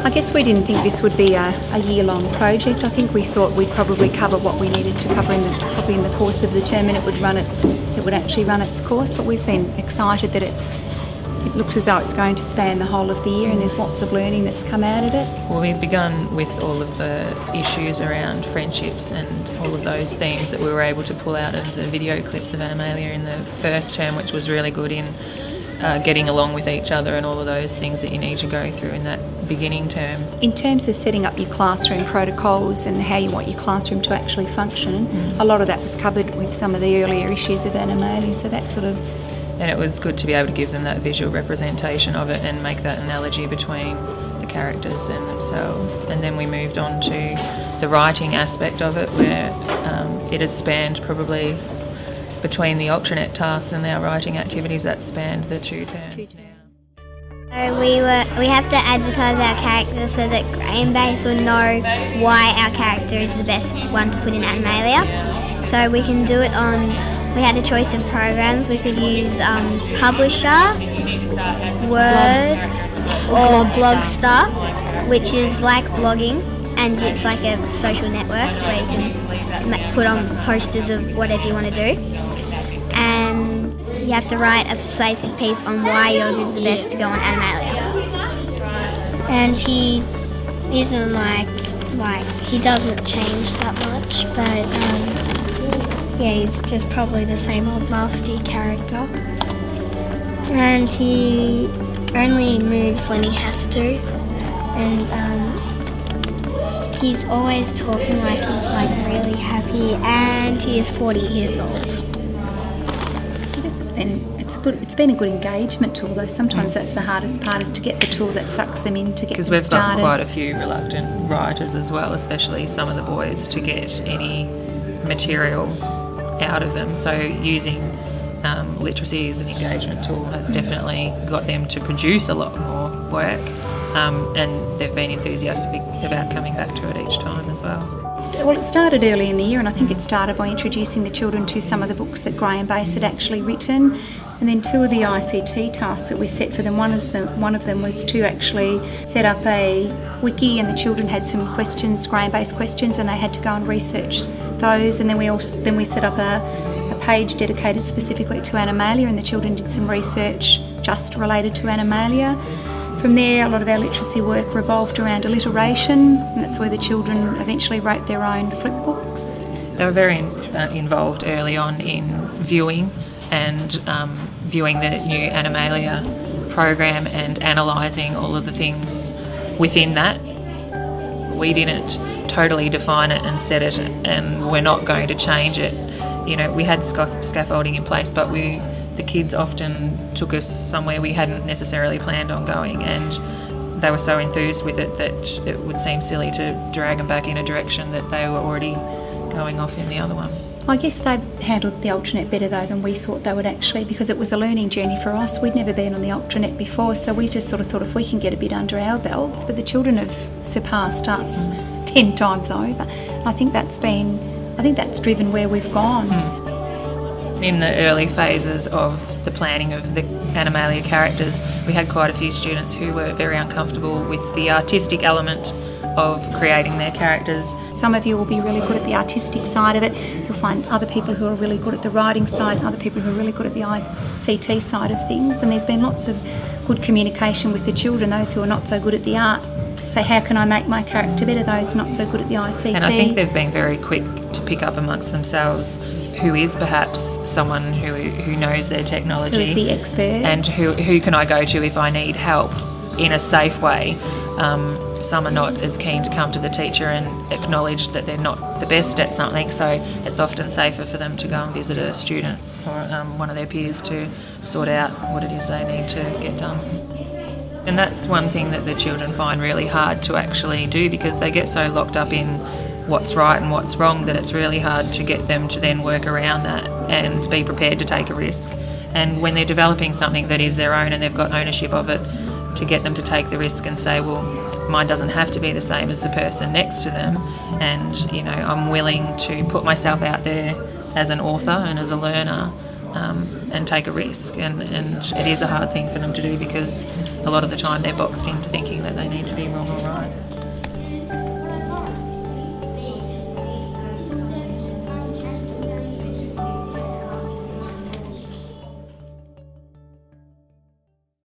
I guess we didn't think this would be a year-long project. I think we thought we'd probably cover what we needed to cover probably in the course of the term, and it would actually run its course. But we've been excited that it looks as though it's going to span the whole of the year, and there's lots of learning that's come out of it. Well, we've begun with all of the issues around friendships and all of those themes that we were able to pull out of the video clips of Animalia in the first term, which was really good in getting along with each other and all of those things that you need to go through in that beginning term. In terms of setting up your classroom protocols and how you want your classroom to actually function, a lot of that was covered with some of the earlier issues of Animalia, so that sort of... And it was good to be able to give them that visual representation of it and make that analogy between the characters and themselves. And then we moved on to the writing aspect of it, where it has spanned probably between the Ultranet tasks and our writing activities, that spanned the 2 terms now. So we have to advertise our character so that Graham Base will know why our character is the best one to put in Animalia. So we can do it on, we had a choice of programs. We could use Publisher, Word, or Blogstar, which is like blogging, and it's like a social network where you can put on posters of whatever you want to do. And you have to write a persuasive piece on why yours is the best to go on Animalia. And he isn't like he doesn't change that much, but yeah, he's just probably the same old nasty character. And he only moves when he has to, and he's always talking like he's like really happy, and he is 40 years old. It's been a good engagement tool, though sometimes that's the hardest part, is to get the tool that sucks them in, to get them started. Because we've got quite a few reluctant writers as well, especially some of the boys, to get any material out of them. So using literacy as an engagement tool has definitely got them to produce a lot more work, and they've been enthusiastic about coming back to it each time as well. Well, it started early in the year, and I think it started by introducing the children to some of the books that Graham Base had actually written. And then 2 of the ICT tasks that we set for them, one of them was to actually set up a wiki, and the children had some questions, Graham Base questions, and they had to go and research those. And then we set up a page dedicated specifically to Animalia, and the children did some research just related to Animalia. From there, a lot of our literacy work revolved around alliteration, and that's where the children eventually wrote their own flip books. They were very involved early on in viewing and viewing the new Animalia program and analysing all of the things within that. We didn't totally define it and set it, and we're not going to change it. You know, we had scaffolding in place, but the kids often took us somewhere we hadn't necessarily planned on going, and they were so enthused with it that it would seem silly to drag them back in a direction that they were already going off in the other one. I guess they handled the Ultranet better though than we thought they would actually, because it was a learning journey for us. We'd never been on the Ultranet before, so we just sort of thought if we can get a bit under our belts, but the children have surpassed us 10 times over. I think that's driven where we've gone. In the early phases of the planning of the Animalia characters, we had quite a few students who were very uncomfortable with the artistic element of creating their characters. Some of you will be really good at the artistic side of it. You'll find other people who are really good at the writing side, other people who are really good at the ICT side of things, and there's been lots of good communication with the children. Those who are not so good at the art say, how can I make my character better? Those not so good at the ICT. And I think they've been very quick to pick up amongst themselves who is perhaps someone who knows their technology. Who is the expert. And who can I go to if I need help in a safe way. Some are not as keen to come to the teacher and acknowledge that they're not the best at something, so it's often safer for them to go and visit a student or one of their peers to sort out what it is they need to get done. And that's one thing that the children find really hard to actually do, because they get so locked up in what's right and what's wrong that it's really hard to get them to then work around that and be prepared to take a risk. And when they're developing something that is their own and they've got ownership of it, to get them to take the risk and say, well, mine doesn't have to be the same as the person next to them, and you know, I'm willing to put myself out there as an author and as a learner and take a risk, and it is a hard thing for them to do, because a lot of the time they're boxed into thinking that they need to be wrong or